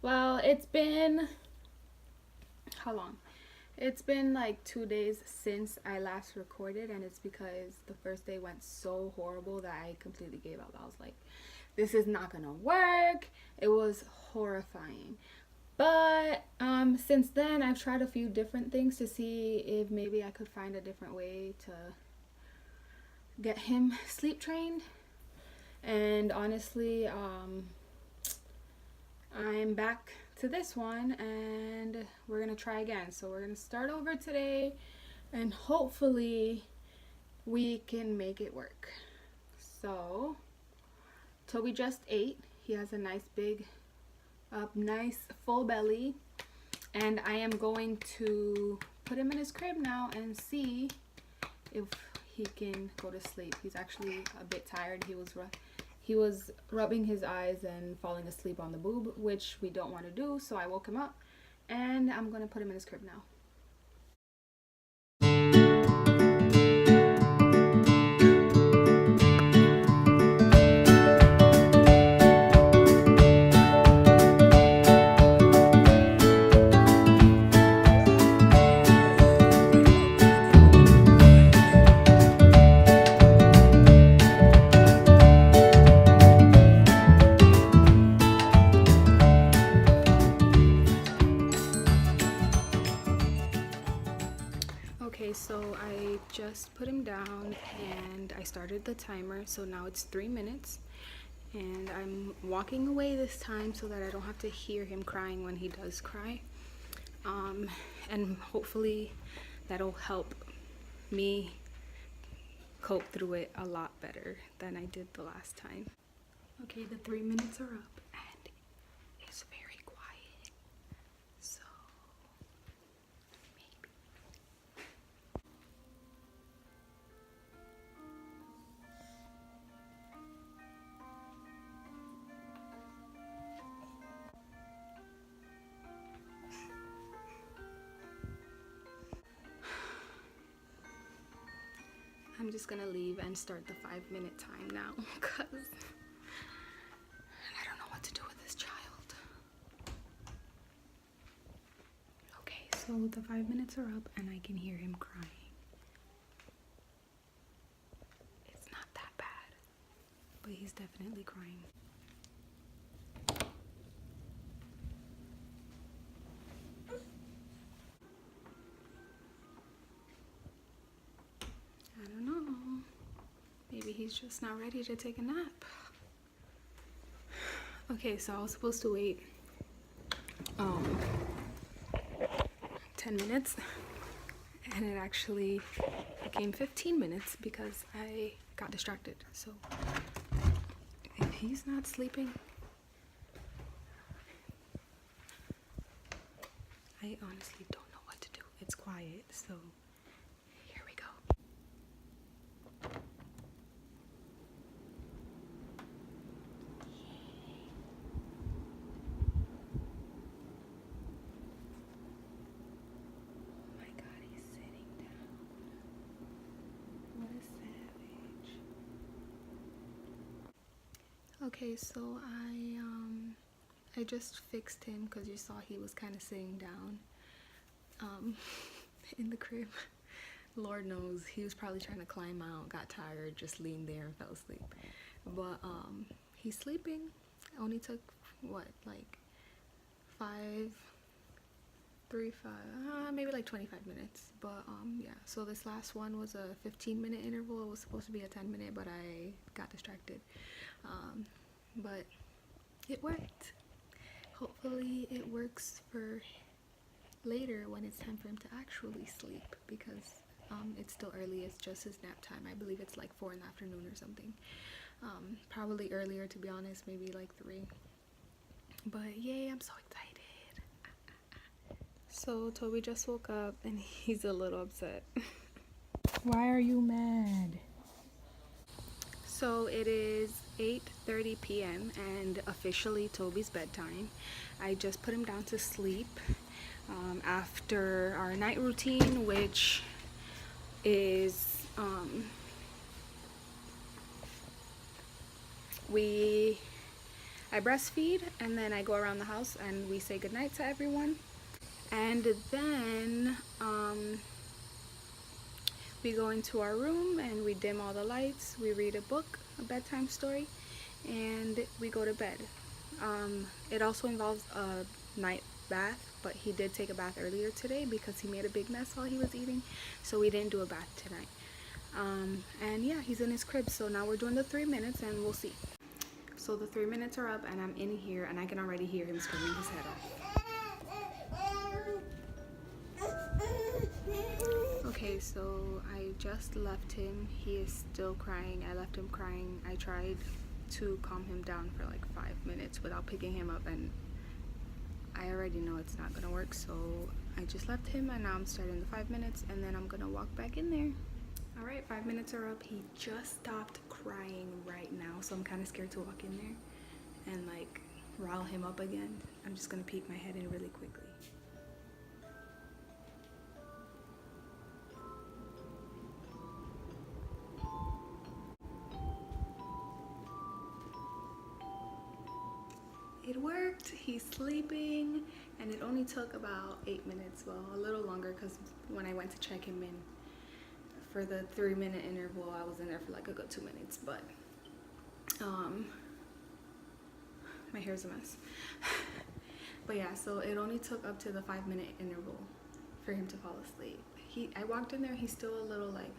Well, it's been how long? It's been like 2 days since I last recorded, and it's because the first day went so horrible that I completely gave up. I was like, this is not gonna work. It was horrifying. But since then, I've tried a few different things to see if maybe I could find a different way to get him sleep trained. And honestly, I'm back to this one and we're gonna try again. So we're gonna start over today and hopefully we can make it work. So Toby just ate. He has a nice big nice full belly, and I am going to put him in his crib now and see if he can go to sleep. He's actually a bit tired. He was rubbing his eyes and falling asleep on the boob, which we don't want to do, so I woke him up and I'm gonna put him in his crib now. Okay, so I just put him down and I started the timer, so now it's 3 minutes, and I'm walking away this time so that I don't have to hear him crying when he does cry, and hopefully that'll help me cope through it a lot better than I did the last time. Okay, the 3 minutes are up and it's very quiet, so maybe. I'm just gonna leave and start the 5-minute time now because I don't know what to do with this child. Okay, so the 5 minutes are up and I can hear him crying. It's not that bad, but he's definitely crying. I don't know. Maybe he's just not ready to take a nap. Okay, so I was supposed to wait 10 minutes and it actually became 15 minutes because I got distracted. So if he's not sleeping, I honestly don't know what to do. It's quiet, so here we go. Oh my god, he's sitting down. What a savage. Okay, so I just fixed him because you saw he was kind of sitting down in the crib. Lord knows he was probably trying to climb out, got tired, just leaned there and fell asleep. But he's sleeping. It only took what, like 5, maybe like 25 minutes. But yeah, so this last one was a 15-minute interval. It was supposed to be a 10-minute, but I got distracted. But it worked. Hopefully it works for later when it's time for him to actually sleep, because it's still early. It's just his nap time. I believe it's like 4 in the afternoon or something. Probably earlier, to be honest, maybe like 3. But yay, I'm so excited. So Toby just woke up and he's a little upset. Why are you mad? So it is 8:30 p.m. and officially Toby's bedtime. I just put him down to sleep after our night routine, which is we I breastfeed, and then I go around the house and we say goodnight to everyone. And then we go into our room and we dim all the lights. We read a book, a bedtime story, and we go to bed. It also involves a night bath, but he did take a bath earlier today because he made a big mess while he was eating, so we didn't do a bath tonight. And yeah, he's in his crib, so now we're doing the 3 minutes and we'll see. So the 3 minutes are up and I'm in here and I can already hear him screaming his head off. Okay, so I just left him. He is still crying. I left him crying. I tried to calm him down for like 5 minutes without picking him up, and I already know it's not gonna work, so I just left him and now I'm starting the 5 minutes and then I'm gonna walk back in there. All right, 5 minutes are up. He just stopped crying right now, so I'm kind of scared to walk in there and like rile him up again. I'm just gonna peek my head in really quickly. It worked. He's sleeping, and it only took about 8 minutes, well, a little longer, because when I went to check him in for the 3 minute interval, I was in there for like a good 2 minutes, but my hair's a mess. But yeah, so it only took up to the 5 minute interval for him to fall asleep. I walked in there, he's still a little like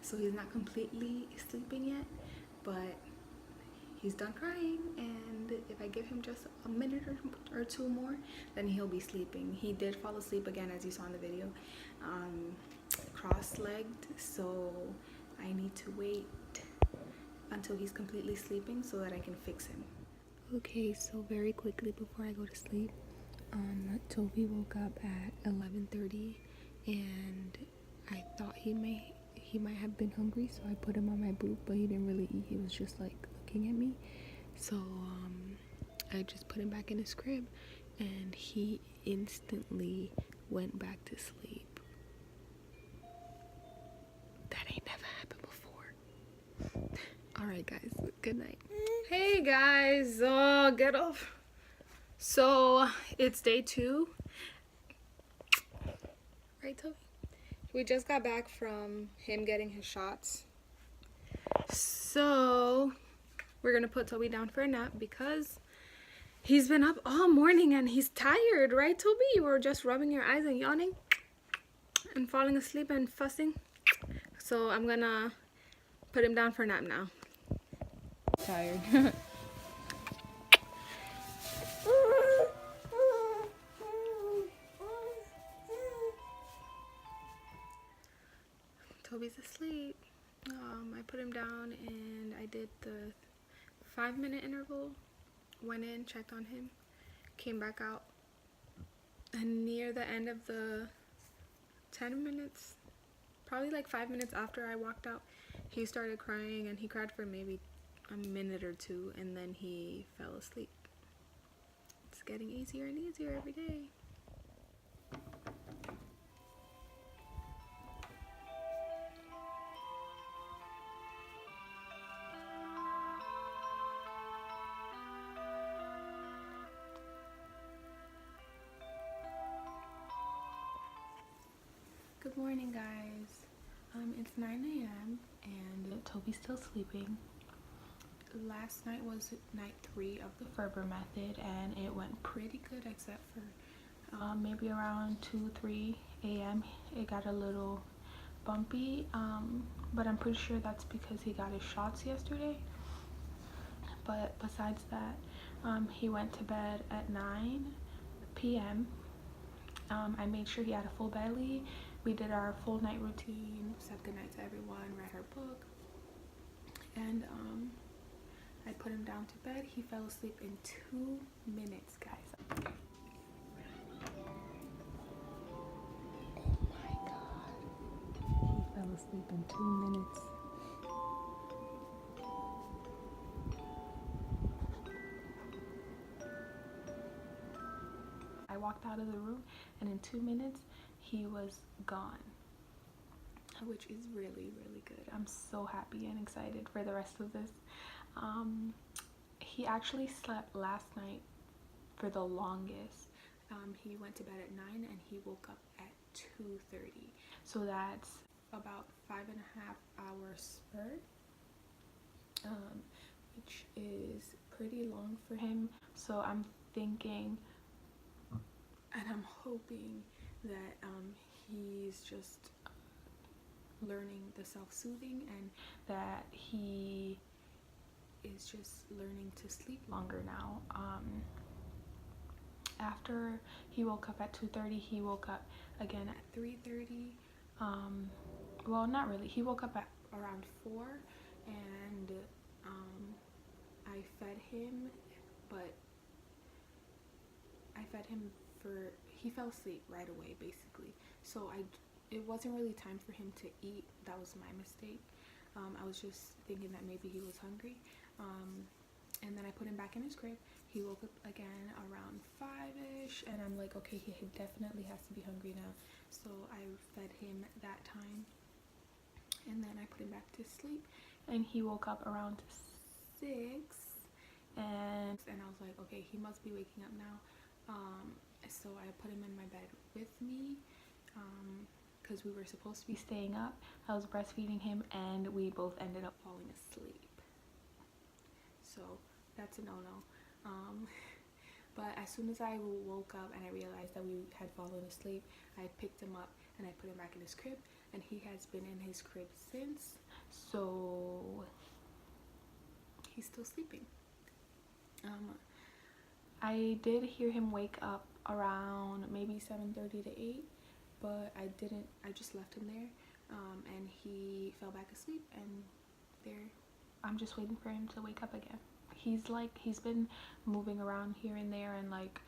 so he's not completely sleeping yet, but he's done crying, and if I give him just a minute or two more, then he'll be sleeping. He did fall asleep again, as you saw in the video, cross-legged, so I need to wait until he's completely sleeping so that I can fix him. Okay, so very quickly before I go to sleep, Toby woke up at 11:30, and I thought he might have been hungry, so I put him on my boob, but he didn't really eat. He was just like looking at me, so I just put him back in his crib, and he instantly went back to sleep. That ain't never happened before. All right, guys, good night. Hey guys, get off. So it's day 2, right, Toby? We just got back from him getting his shots, so we're gonna put Toby down for a nap because he's been up all morning and he's tired, right, Toby? You were just rubbing your eyes and yawning and falling asleep and fussing. So I'm gonna put him down for a nap now. Tired. Toby's asleep. I put him down and I did the 5 minute interval, went in, checked on him, came back out, and near the end of the 10 minutes, probably like 5 minutes after I walked out, he started crying, and he cried for maybe a minute or two, and then he fell asleep. It's getting easier and easier every day. Good morning, guys. It's 9 a.m. and Toby's still sleeping. Last night was night 3 of the Ferber method, and it went pretty good, except for maybe around 2-3 a.m. it got a little bumpy, but I'm pretty sure that's because he got his shots yesterday. But besides that, he went to bed at 9 p.m. I made sure he had a full belly. We did our full night routine, said goodnight to everyone, read her book, and I put him down to bed. He fell asleep in 2 minutes, guys. Oh my god. He fell asleep in 2 minutes. I walked out of the room, and in 2 minutes, he was gone, which is really, really good. I'm so happy and excited for the rest of this. he actually slept last night for the longest. He went to bed at 9 and he woke up at 2:30. So that's about 5.5 hours spurt, which is pretty long for him. So I'm thinking and I'm hoping that he's just learning the self-soothing and that he is just learning to sleep longer now. After he woke up at 2:30, he woke up again at 3:30. Well, not really. He woke up at around 4, and I fed him, but I fed him he fell asleep right away, basically. So it wasn't really time for him to eat. That was my mistake. I was just thinking that maybe he was hungry. And then I put him back in his crib. He woke up again around 5ish, and I'm like, okay, he definitely has to be hungry now. So I fed him that time, and then I put him back to sleep, and he woke up around 6, and I was like, okay, he must be waking up now. So I put him in my bed with me, because we were supposed to be staying up. I was breastfeeding him, and we both ended up falling asleep. So that's a no-no. But as soon as I woke up and I realized that we had fallen asleep, I picked him up and I put him back in his crib, and he has been in his crib since. So he's still sleeping. I did hear him wake up around maybe 7:30 to 8, but I just left him there, and he fell back asleep, and there I'm just waiting for him to wake up again. He's been moving around here and there and like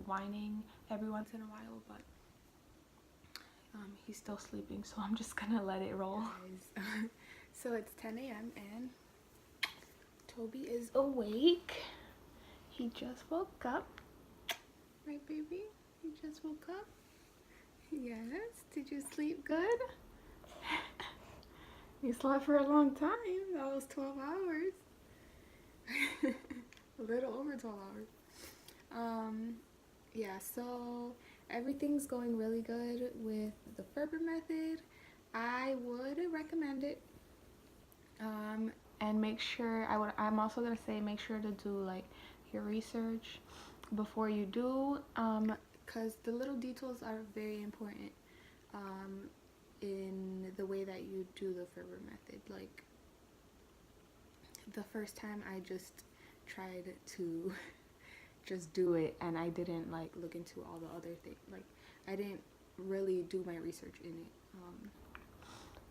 whining every once in a while, but he's still sleeping, so I'm just gonna let it roll. So it's 10 a.m. and Toby is awake. He just woke up. Right, baby? You just woke up? Yes. Did you sleep good? You slept for a long time. That was 12 hours. A little over 12 hours. Yeah, so everything's going really good with the Ferber method. I would recommend it. And make sure, I'm also gonna say make sure to do like your research before you do, because the little details are very important in the way that you do the Ferber method. Like, the first time I just tried to just do it, and I didn't like look into all the other things. Like, I didn't really do my research in it.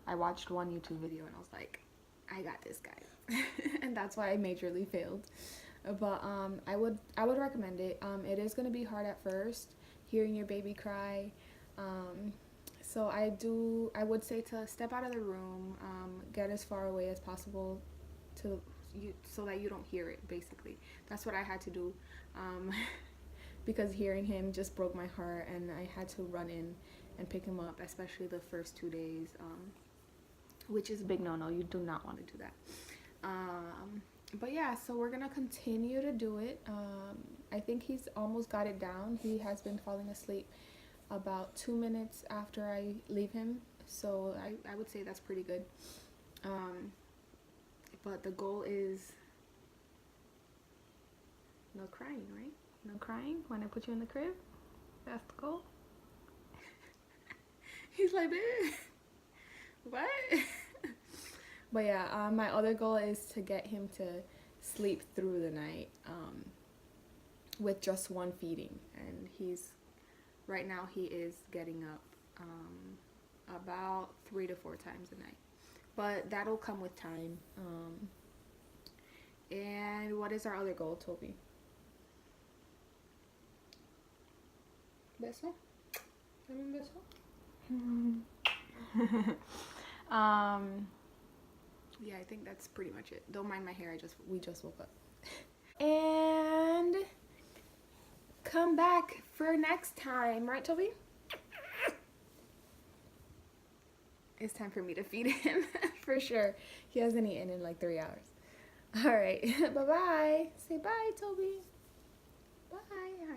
I watched one YouTube video and I was like, I got this, guys. And that's why I majorly failed. But I would recommend it. It is going to be hard at first, hearing your baby cry. So I would say to step out of the room, get as far away as possible so that you don't hear it, basically. That's what I had to do, because hearing him just broke my heart, and I had to run in and pick him up, especially the first 2 days, which is a big no-no. You do not want to do that. But yeah, so we're gonna continue to do it. I think he's almost got it down. He has been falling asleep about 2 minutes after I leave him, so I would say that's pretty good. But the goal is no crying, right? No crying when I put you in the crib. That's the goal. He's like, this. What? But yeah, my other goal is to get him to sleep through the night, with just one feeding. And right now he is getting up about 3 to 4 times a night. But that'll come with time. And what is our other goal, Toby? Beso? ¿Dame un beso? Yeah, I think that's pretty much it. Don't mind my hair, we just woke up. And come back for next time, right, Toby? It's time for me to feed him for sure. He hasn't eaten in like 3 hours. All right. Bye-bye. Say bye, Toby. Bye. All right.